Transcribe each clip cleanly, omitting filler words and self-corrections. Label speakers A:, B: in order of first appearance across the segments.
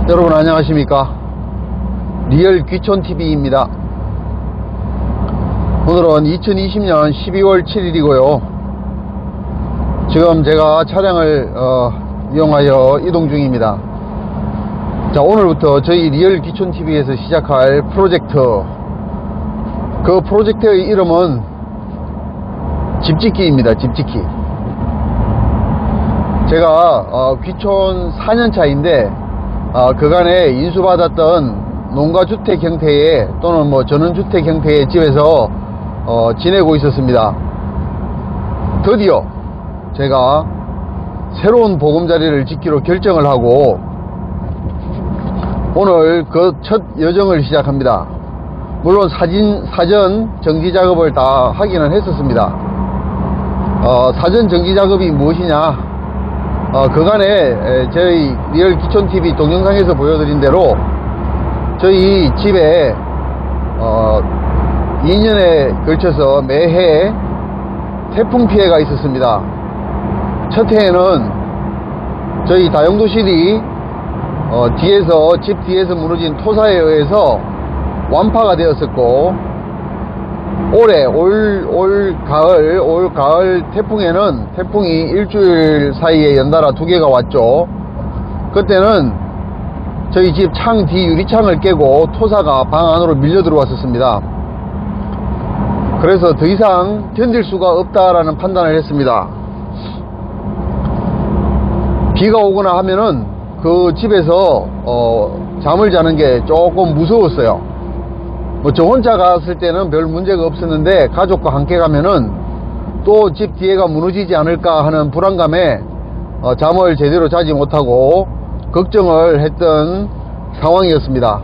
A: 여러분 안녕하십니까. 리얼 귀촌TV입니다. 오늘은 2020년 12월 7일이고요 지금 제가 차량을 이용하여 이동 중입니다. 자, 오늘부터 저희 리얼 귀촌TV에서 시작할 프로젝트, 그 프로젝트의 이름은 집짓기입니다. 집짓기. 제가 귀촌 4년차인데 그간에 인수받았던 농가주택 형태의 또는 전원주택 형태의 집에서 지내고 있었습니다. 드디어 제가 새로운 보금자리를 짓기로 결정을 하고 오늘 그 첫 여정을 시작합니다. 물론 사전 정지 작업을 다 하기는 했었습니다. 사전 정지 작업이 무엇이냐, 그간에 저희 리얼 귀촌TV 동영상에서 보여드린 대로 저희 집에 2년에 걸쳐서 매해 태풍 피해가 있었습니다. 첫 해에는 저희 다용도실이 집 뒤에서 무너진 토사에 의해서 완파가 되었었고, 올 가을 태풍에는 태풍이 일주일 사이에 연달아 2개가 왔죠. 그때는 저희 집 창 뒤 유리창을 깨고 토사가 방 안으로 밀려 들어왔었습니다. 그래서 더 이상 견딜 수가 없다라는 판단을 했습니다. 비가 오거나 하면은 그 집에서 잠을 자는 게 조금 무서웠어요. 저 혼자 갔을 때는 별 문제가 없었는데 가족과 함께 가면은 또 집 뒤에가 무너지지 않을까 하는 불안감에 잠을 제대로 자지 못하고 걱정을 했던 상황이었습니다.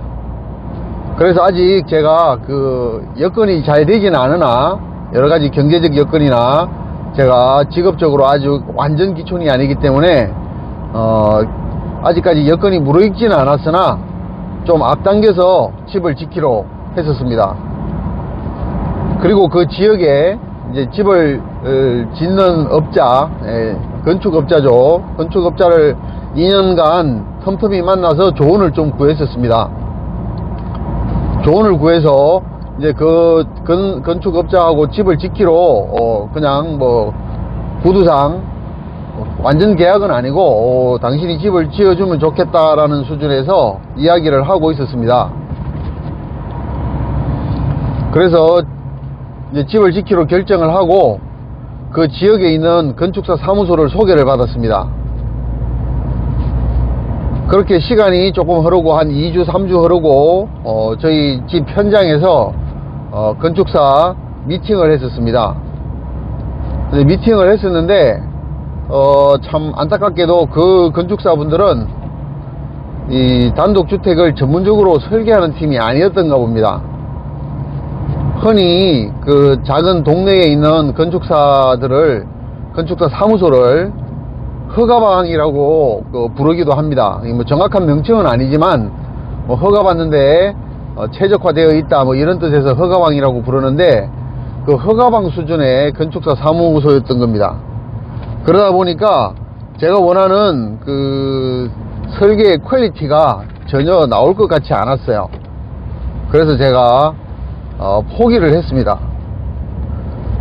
A: 그래서 아직 제가 그 여건이 잘 되지는 않으나, 여러가지 경제적 여건이나 제가 직업적으로 아주 완전 귀촌이 아니기 때문에 아직까지 여건이 무르익지는 않았으나 좀 앞당겨서 집을 짓기로 했었습니다. 그리고 그 지역에 이제 집을 짓는 업자, 건축업자죠. 건축업자를 2년간 틈틈이 만나서 조언을 좀 구했었습니다. 조언을 구해서 이제 그 건축업자하고 집을 짓기로 그냥 구두상 완전 계약은 아니고 당신이 집을 지어주면 좋겠다라는 수준에서 이야기를 하고 있었습니다. 그래서 이제 집을 짓기로 결정을 하고 그 지역에 있는 건축사 사무소를 소개를 받았습니다. 그렇게 시간이 조금 흐르고 한 2주 3주 흐르고 저희 집 현장에서 건축사 미팅을 했었습니다. 미팅을 했었는데 참 안타깝게도 그 건축사분들은 이 단독주택을 전문적으로 설계하는 팀이 아니었던가 봅니다. 흔히 그 작은 동네에 있는 건축사 사무소를 허가방이라고 부르기도 합니다. 정확한 명칭은 아니지만 허가받는데 최적화되어 있다 이런 뜻에서 허가방이라고 부르는데, 그 허가방 수준의 건축사 사무소였던 겁니다. 그러다 보니까 제가 원하는 그 설계의 퀄리티가 전혀 나올 것 같지 않았어요. 그래서 제가 포기를 했습니다.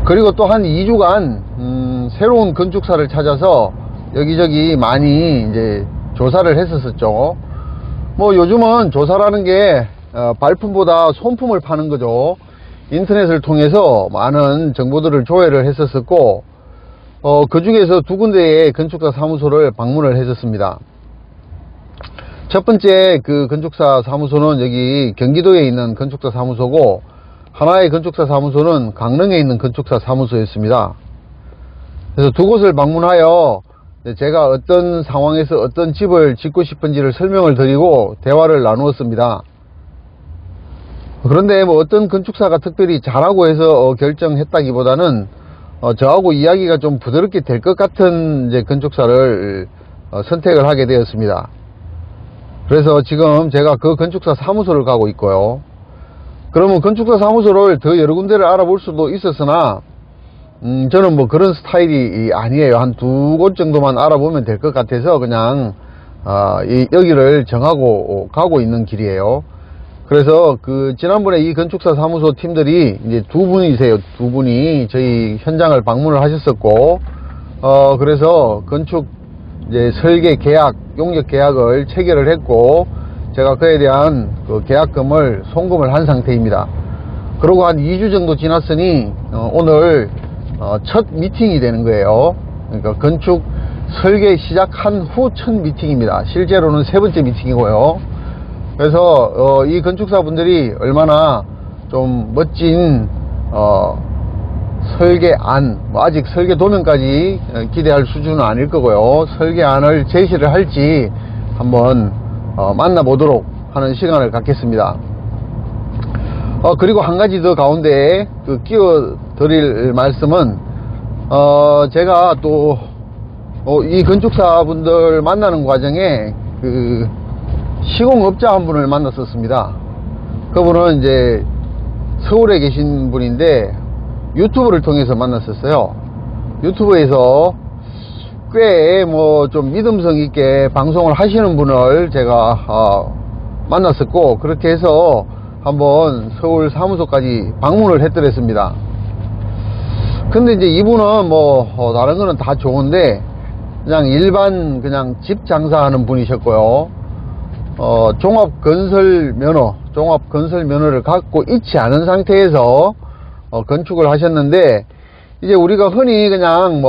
A: 그리고 또 한 2주간 새로운 건축사를 찾아서 여기저기 많이 이제 조사를 했었죠. 요즘은 조사라는 게 발품보다 손품을 파는 거죠. 인터넷을 통해서 많은 정보들을 조회를 했었고, 그 중에서 2군데의 건축사 사무소를 방문을 했었습니다. 첫 번째 그 건축사 사무소는 여기 경기도에 있는 건축사 사무소고, 하나의 건축사 사무소는 강릉에 있는 건축사 사무소였습니다. 그래서 2곳을 방문하여 제가 어떤 상황에서 어떤 집을 짓고 싶은지를 설명을 드리고 대화를 나누었습니다. 그런데 어떤 건축사가 특별히 잘하고 해서 결정했다기보다는 저하고 이야기가 좀 부드럽게 될 것 같은 이제 건축사를 선택을 하게 되었습니다. 그래서 지금 제가 그 건축사 사무소를 가고 있고요. 그러면 건축사 사무소를 더 여러 군데를 알아볼 수도 있었으나 저는 그런 스타일이 아니에요. 한 2곳 정도만 알아보면 될 것 같아서 그냥 여기를 정하고 가고 있는 길이에요. 그래서 지난번에 이 건축사 사무소 팀들이 이제 두 분이세요. 두 분이 저희 현장을 방문을 하셨었고, 그래서 건축 이제 설계 계약, 용역 계약을 체결을 했고, 제가 그에 대한 계약금을 송금을 한 상태입니다. 그러고 한 2주 정도 지났으니, 오늘, 첫 미팅이 되는 거예요. 그러니까 건축 설계 시작한 후 첫 미팅입니다. 실제로는 세 번째 미팅이고요. 그래서 이 건축사분들이 얼마나 좀 멋진 설계안, 아직 설계 도면까지 기대할 수준은 아닐 거고요. 설계안을 제시를 할지 한번 만나보도록 하는 시간을 갖겠습니다. 그리고 한 가지 더 가운데 끼워 드릴 말씀은 제가 또 이 건축사분들 만나는 과정에 시공업자 한 분을 만났었습니다. 그분은 이제 서울에 계신 분인데 유튜브를 통해서 만났었어요. 유튜브에서 꽤 뭐 좀 믿음성 있게 방송을 하시는 분을 제가 만났었고, 그렇게 해서 한번 서울 사무소까지 방문을 했더랬습니다. 근데 이제 이분은 뭐 다른 거는 다 좋은데 그냥 일반 그냥 집 장사하는 분이셨고요. 종합건설 면허를 갖고 있지 않은 상태에서 건축을 하셨는데, 이제 우리가 흔히 그냥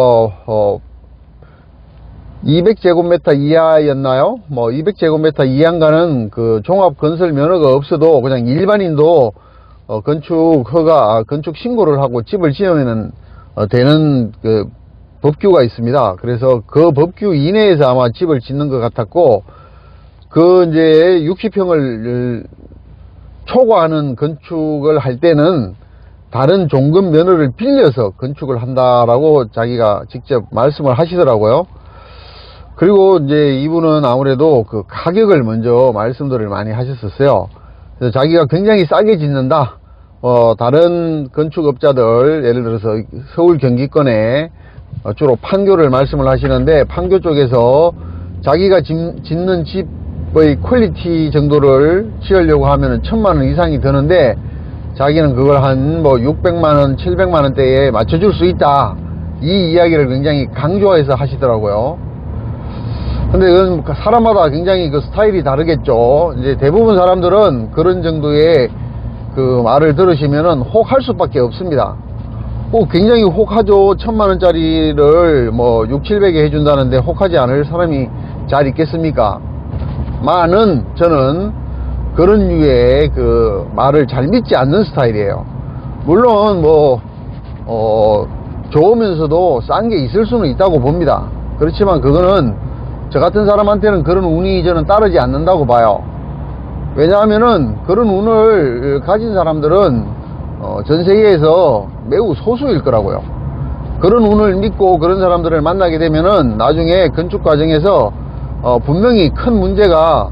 A: 200제곱미터 이하였나요? 200제곱미터 이하인가는 종합건설 면허가 없어도 그냥 일반인도 건축 신고를 하고 집을 지으면 되는 법규가 있습니다. 그래서 그 법규 이내에서 아마 집을 짓는 것 같았고, 이제 60평을 초과하는 건축을 할 때는 다른 종급 면허를 빌려서 건축을 한다라고 자기가 직접 말씀을 하시더라고요. 그리고 이제 이분은 아무래도 가격을 먼저 말씀들을 많이 하셨었어요. 그래서 자기가 굉장히 싸게 짓는다. 다른 건축업자들, 예를 들어서 서울 경기권에 주로 판교를 말씀을 하시는데, 판교 쪽에서 자기가 짓는 집의 퀄리티 정도를 지으려고 하면 1000만원 이상이 드는데, 자기는 그걸 한 600만원, 700만원대에 맞춰줄 수 있다. 이 이야기를 굉장히 강조해서 하시더라고요. 근데 이건 사람마다 굉장히 스타일이 다르겠죠. 이제 대부분 사람들은 그런 정도의 말을 들으시면은 혹할 수밖에 없습니다. 굉장히 혹하죠. 1000만원짜리를 6, 700에 해준다는데 혹하지 않을 사람이 잘 있겠습니까? 저는 그런 류의 말을 잘 믿지 않는 스타일이에요. 물론 좋으면서도 싼 게 있을 수는 있다고 봅니다. 그렇지만 그거는 저 같은 사람한테는 그런 운이 저는 따르지 않는다고 봐요. 왜냐하면은 그런 운을 가진 사람들은 전 세계에서 매우 소수일 거라고요. 그런 운을 믿고 그런 사람들을 만나게 되면은 나중에 건축 과정에서 분명히 큰 문제가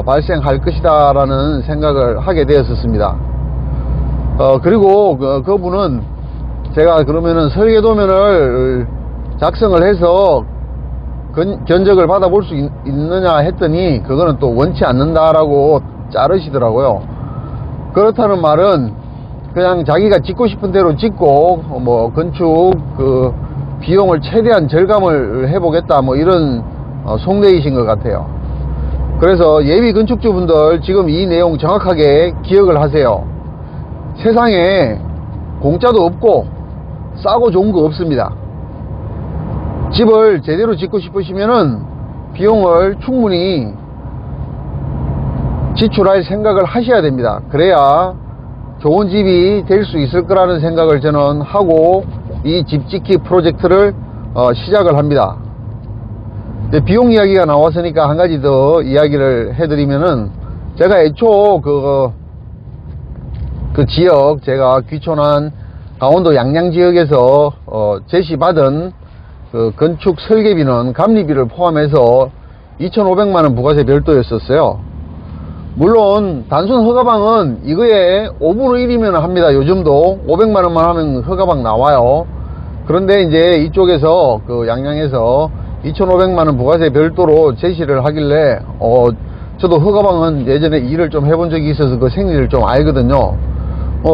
A: 발생할 것이다 라는 생각을 하게 되었었습니다. 그리고 그분은 제가 그러면은 설계도면을 작성을 해서 견적을 받아볼 수 있느냐 했더니 그거는 또 원치 않는다라고 자르시더라고요. 그렇다는 말은 그냥 자기가 짓고 싶은 대로 짓고 건축 비용을 최대한 절감을 해보겠다 이런 속내이신 것 같아요. 그래서 예비 건축주분들 지금 이 내용 정확하게 기억을 하세요. 세상에 공짜도 없고 싸고 좋은 거 없습니다. 집을 제대로 짓고 싶으시면은 비용을 충분히 지출할 생각을 하셔야 됩니다. 그래야 좋은 집이 될 수 있을 거라는 생각을 저는 하고 이 집 짓기 프로젝트를 시작을 합니다. 비용 이야기가 나왔으니까 한 가지 더 이야기를 해드리면은, 제가 애초 그 지역, 제가 귀촌한 강원도 양양 지역에서 제시받은 건축 설계비는 감리비를 포함해서 2,500만원 부가세 별도였었어요. 물론 단순 허가방은 이거에 5분의 1이면 합니다. 요즘도 500만원만 하면 허가방 나와요. 그런데 이제 이쪽에서 양양에서 2,500만원 부가세 별도로 제시를 하길래 저도 허가방은 예전에 일을 좀 해본 적이 있어서 그 생리를 좀 알거든요.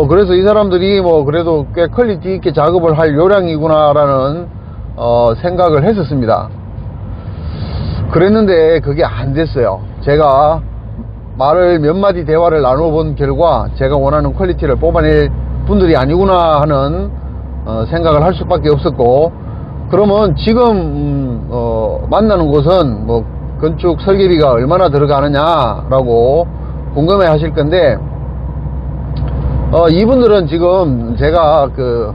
A: 그래서 이 사람들이 뭐 그래도 꽤 퀄리티 있게 작업을 할 요량이구나 라는 생각을 했었습니다. 그랬는데 그게 안 됐어요. 제가 몇 마디 대화를 나눠본 결과 제가 원하는 퀄리티를 뽑아낼 분들이 아니구나 하는 생각을 할 수밖에 없었고, 그러면 지금 만나는 곳은 뭐 건축 설계비가 얼마나 들어가느냐 라고 궁금해 하실 건데, 이분들은 지금 제가 그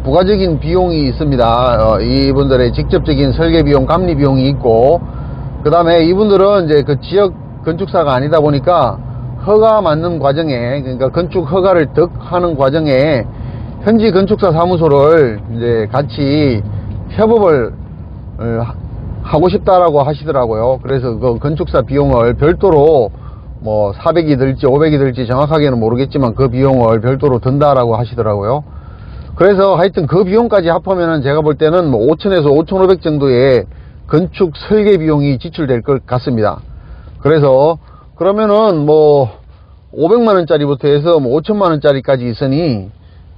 A: 부가적인 비용이 있습니다. 이분들의 직접적인 설계 비용, 감리 비용이 있고, 그 다음에 이분들은 이제 그 지역 건축사가 아니다 보니까 허가 맞는 과정에, 그러니까 건축 허가를 득하는 과정에 현지 건축사 사무소를 이제 같이 협업을 하고 싶다라고 하시더라고요. 그래서 그 건축사 비용을 별도로 뭐 400이 들지 500이 들지 정확하게는 모르겠지만 그 비용을 별도로 든다라고 하시더라고요. 그래서 하여튼 그 비용까지 합하면은 제가 볼 때는 뭐 5,000에서 5,500 정도의 건축 설계 비용이 지출될 것 같습니다. 그래서 그러면은 뭐 500만원짜리부터 해서 뭐 5천만원짜리까지 있으니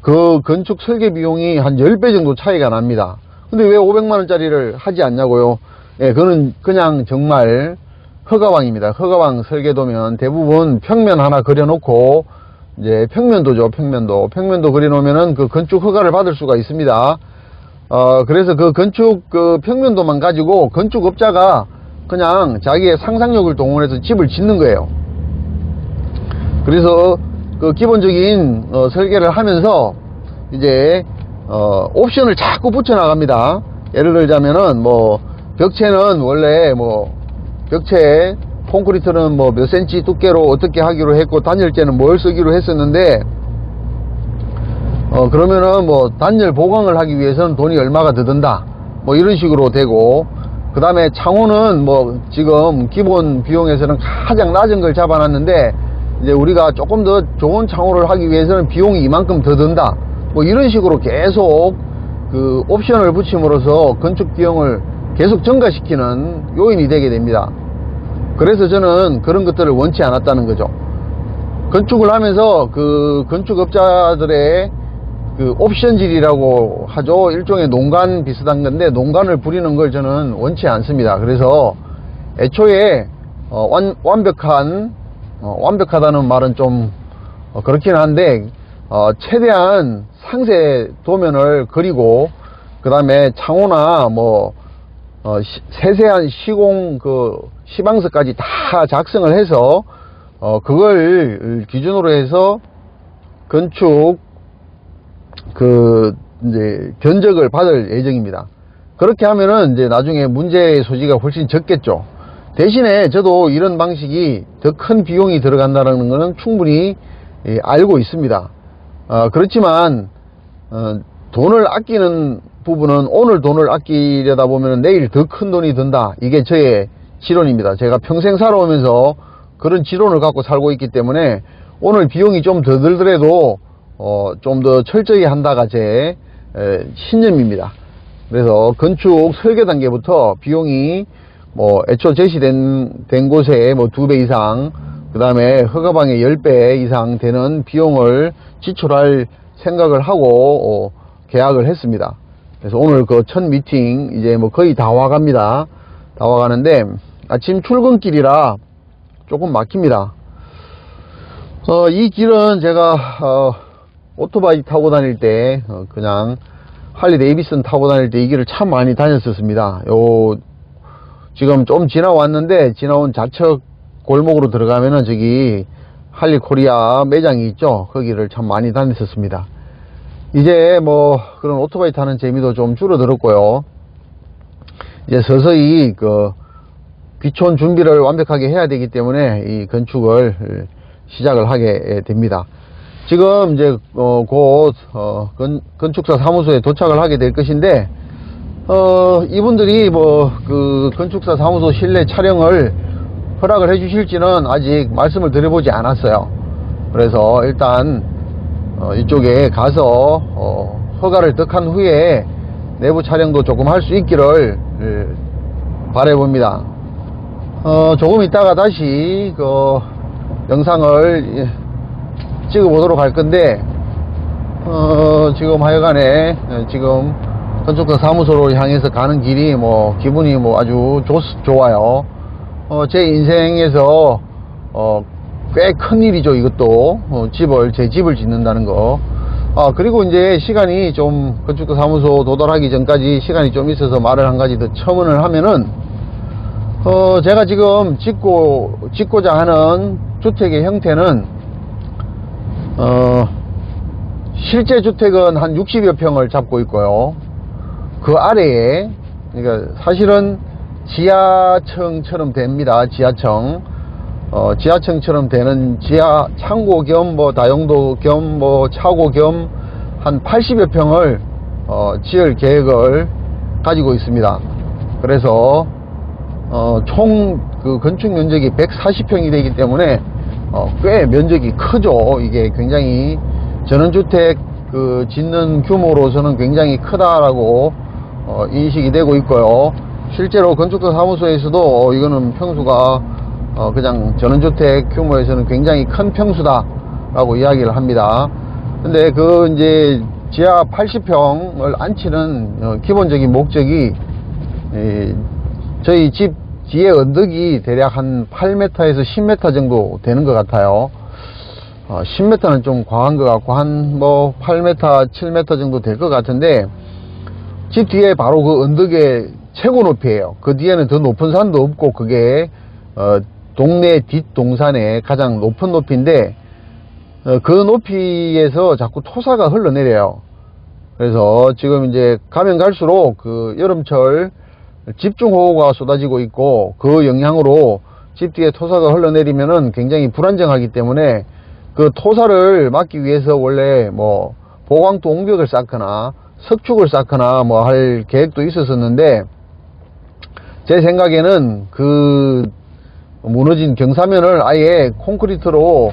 A: 그 건축 설계 비용이 한 10배 정도 차이가 납니다. 근데 왜 500만원짜리를 하지 않냐고요? 예, 그거는 그냥 정말 허가방입니다. 허가방 설계도면 대부분 평면 하나 그려놓고, 이제 평면도죠, 평면도 그려놓으면은 그 건축 허가를 받을 수가 있습니다. 그래서 그 건축 그 평면도만 가지고 건축업자가 그냥 자기의 상상력을 동원해서 집을 짓는 거예요. 그래서 그 기본적인 설계를 하면서 이제 옵션을 자꾸 붙여 나갑니다. 예를 들자면은 뭐 벽체는 원래 뭐 벽체 콘크리트는 뭐 몇 센치 두께로 어떻게 하기로 했고, 단열재는 뭘 쓰기로 했었는데 그러면은 뭐 단열 보강을 하기 위해서는 돈이 얼마가 더 든다, 뭐 이런 식으로 되고, 그 다음에 창호는 뭐 지금 기본 비용에서는 가장 낮은 걸 잡아놨는데, 이제 우리가 조금 더 좋은 창호를 하기 위해서는 비용이 이만큼 더 든다, 뭐 이런 식으로 계속 그 옵션을 붙임으로써 건축 비용을 계속 증가시키는 요인이 되게 됩니다. 그래서 저는 그런 것들을 원치 않았다는 거죠. 건축을 하면서 그 건축업자들의 그 옵션질이라고 하죠. 일종의 농간 비슷한 건데, 농간을 부리는 걸 저는 원치 않습니다. 그래서 애초에 완벽하다는 말은 좀 그렇긴 한데, 최대한 상세 도면을 그리고, 그 다음에 창호나 뭐 세세한 시공 그 시방서까지 다 작성을 해서 그걸 기준으로 해서 건축 그 이제 견적을 받을 예정입니다. 그렇게 하면은 이제 나중에 문제의 소지가 훨씬 적겠죠. 대신에 저도 이런 방식이 더 큰 비용이 들어간다는 것은 충분히 알고 있습니다. 그렇지만 돈을 아끼는 부분은, 오늘 돈을 아끼려다 보면 내일 더 큰 돈이 든다, 이게 저의 지론입니다. 제가 평생 살아오면서 그런 지론을 갖고 살고 있기 때문에 오늘 비용이 좀 더 들더라도 좀 더 철저히 한다가 제 신념입니다. 그래서 건축 설계 단계부터 비용이 뭐 애초 제시된 곳에 뭐 2배 이상, 그 다음에 허가방의 10배 이상 되는 비용을 지출할 생각을 하고 계약을 했습니다. 그래서 오늘 그 첫 미팅 이제 뭐 거의 다 와갑니다. 다 와가는데 아침 출근길이라 조금 막힙니다. 이 길은 제가 오토바이 타고 다닐 때 그냥 할리 데이비슨 타고 다닐 때 이 길을 참 많이 다녔었습니다. 지금 좀 지나왔는데, 지나온 좌측 골목으로 들어가면은 저기 할리 코리아 매장이 있죠. 거기를 참 많이 다녔었습니다. 이제 뭐 그런 오토바이 타는 재미도 좀 줄어들었고요. 이제 서서히 그 귀촌 준비를 완벽하게 해야 되기 때문에 이 건축을 시작을 하게 됩니다. 지금 이제 곧 건축사 사무소에 도착을 하게 될 것인데, 이분들이 뭐 그 건축사 사무소 실내 촬영을 허락을 해 주실지는 아직 말씀을 드려보지 않았어요. 그래서 일단 이쪽에 가서 허가를 득한 후에 내부 촬영도 조금 할 수 있기를 바라봅니다. 조금 있다가 다시 그 영상을 찍어 보도록 할 건데, 지금 하여간에 지금 건축사 사무소로 향해서 가는 길이 뭐 기분이 뭐 아주 좋아요. 제 인생에서 꽤 큰 일이죠. 이것도 제 집을 짓는다는 거. 그리고 이제 시간이 좀 건축사 사무소 도달하기 전까지 시간이 좀 있어서 말을 한 가지 더 첨언을 하면은, 제가 지금 짓고자 하는 주택의 형태는 실제 주택은 한 60여 평을 잡고 있고요. 그 아래에, 그러니까 사실은 지하층처럼 됩니다. 지하층처럼 되는 지하 창고 겸 뭐 다용도 겸 뭐 차고 겸 한 80여 평을 지을 계획을 가지고 있습니다. 그래서 총 그 건축 면적이 140평이 되기 때문에 꽤 면적이 크죠. 이게 굉장히 전원주택 그 짓는 규모로서는 굉장히 크다라고 인식이 되고 있고요. 실제로 건축사 사무소에서도 이거는 평수가 그냥 전원주택 규모에서는 굉장히 큰 평수다 라고 이야기를 합니다. 근데 그 이제 지하 80평을 안치는 기본적인 목적이, 저희 집 뒤에 언덕이 대략 한 8m에서 10m 정도 되는 것 같아요. 10m는 좀 과한 것 같고 한 뭐 8m, 7m 정도 될 것 같은데, 집 뒤에 바로 그 언덕의 최고 높이에요. 그 뒤에는 더 높은 산도 없고, 그게 동네 뒷동산의 가장 높은 높이인데, 그 높이에서 자꾸 토사가 흘러내려요. 그래서 지금 이제 가면 갈수록 그 여름철 집중호우가 쏟아지고 있고, 그 영향으로 집 뒤에 토사가 흘러내리면은 굉장히 불안정하기 때문에 그 토사를 막기 위해서 원래 뭐 보강토 옹벽을 쌓거나 석축을 쌓거나 뭐 할 계획도 있었었는데, 제 생각에는 그 무너진 경사면을 아예 콘크리트로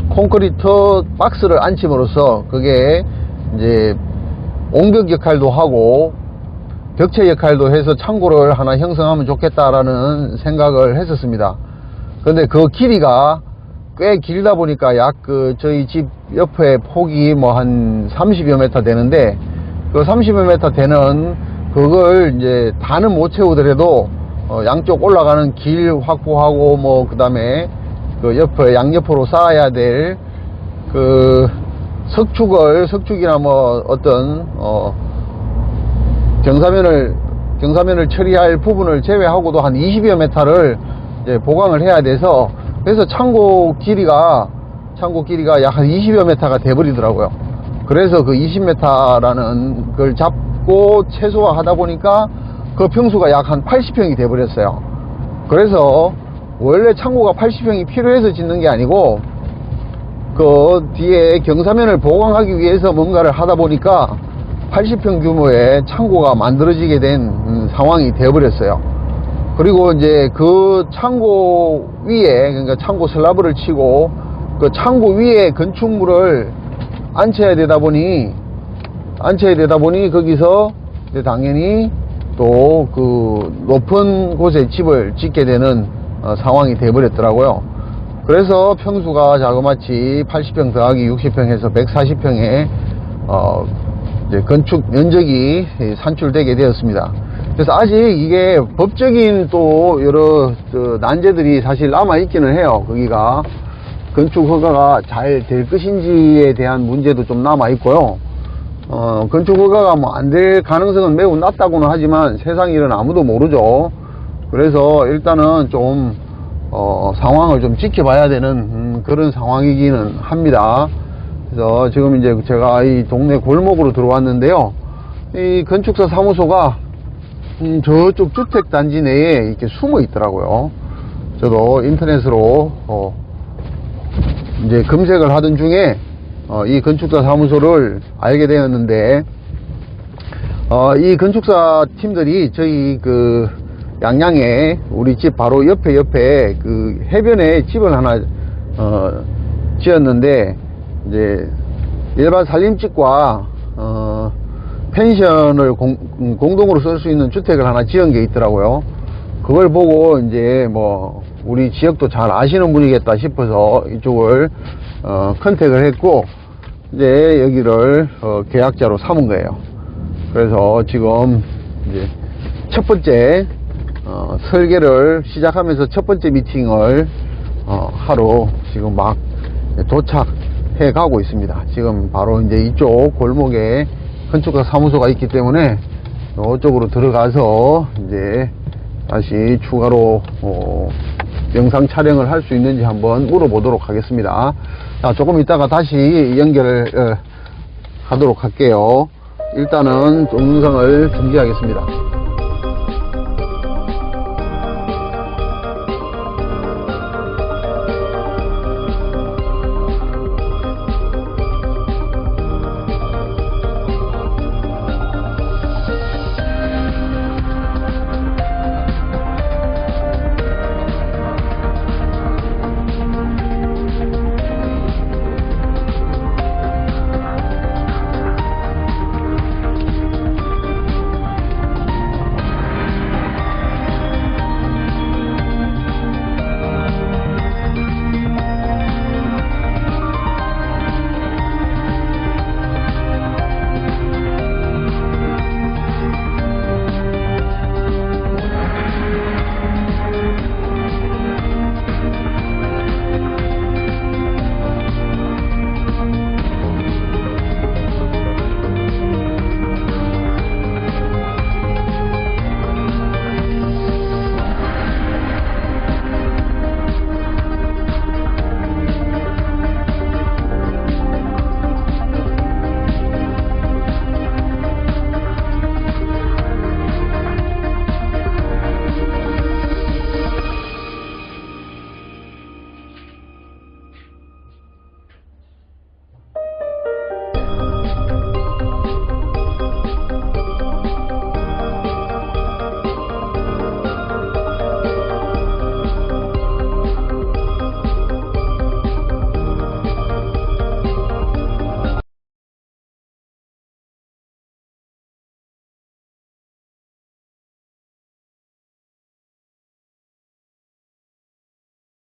A: 콘크리트 박스를 안침으로써 그게 이제 옹벽 역할도 하고 벽체 역할도 해서 창고를 하나 형성하면 좋겠다라는 생각을 했었습니다. 근데 그 길이가 꽤 길다 보니까 약 저희 집 옆에 폭이 뭐 한 30여 m 되는데, 그 30여 m 되는 그걸 이제 다는 못 채우더라도 양쪽 올라가는 길 확보하고 뭐 그 다음에 그 옆에 양옆으로 쌓아야 될 그 석축이나 뭐 어떤 경사면을 처리할 부분을 제외하고도 한 20여 m를 이제 보강을 해야 돼서, 그래서 창고 길이가 약 한 20여 m가 돼버리더라고요. 그래서 그 20m라는 걸 잡고 최소화 하다 보니까 그 평수가 약 한 80평이 돼버렸어요. 그래서 원래 창고가 80평이 필요해서 짓는 게 아니고, 그 뒤에 경사면을 보강하기 위해서 뭔가를 하다 보니까 80평 규모의 창고가 만들어지게 된 상황이 되어버렸어요. 그리고 이제 그 창고 위에, 그러니까 창고 슬라브를 치고 그 창고 위에 건축물을 앉혀야 되다 보니 거기서 이제 당연히 또 그 높은 곳에 집을 짓게 되는 상황이 되어버렸더라고요. 그래서 평수가 자그마치 80평 더하기 60평 해서 140평의 이제 건축 면적이 산출되게 되었습니다. 그래서 아직 이게 법적인 또 여러 난제들이 사실 남아 있기는 해요. 거기가 건축 허가가 잘 될 것인지에 대한 문제도 좀 남아 있고요. 건축 허가가 뭐 안 될 가능성은 매우 낮다고는 하지만 세상 일은 아무도 모르죠. 그래서 일단은 좀 상황을 좀 지켜봐야 되는 그런 상황이기는 합니다. 그래서 지금 이제 제가 이 동네 골목으로 들어왔는데요. 이 건축사 사무소가 저쪽 주택단지 내에 이렇게 숨어 있더라고요. 저도 인터넷으로 이제 검색을 하던 중에 이 건축사 사무소를 알게 되었는데, 이 건축사 팀들이 저희 그 양양에 우리 집 바로 옆에 그 해변에 집을 하나 지었는데, 이제 일반 살림집과 펜션을 공동으로 쓸 수 있는 주택을 하나 지은 게 있더라고요. 그걸 보고 이제 뭐 우리 지역도 잘 아시는 분이겠다 싶어서 이쪽을 컨택을 했고 이제 여기를 계약자로 삼은 거예요. 그래서 지금 이제 첫 번째 설계를 시작하면서 첫 번째 미팅을 하러 지금 막 도착해 가고 있습니다. 지금 바로 이제 이쪽 골목에 건축가 사무소가 있기 때문에 이쪽으로 들어가서 이제 다시 추가로 영상 촬영을 할 수 있는지 한번 물어보도록 하겠습니다. 자, 조금 있다가 다시 연결을 하도록 할게요. 일단은 동영상을 중지하겠습니다.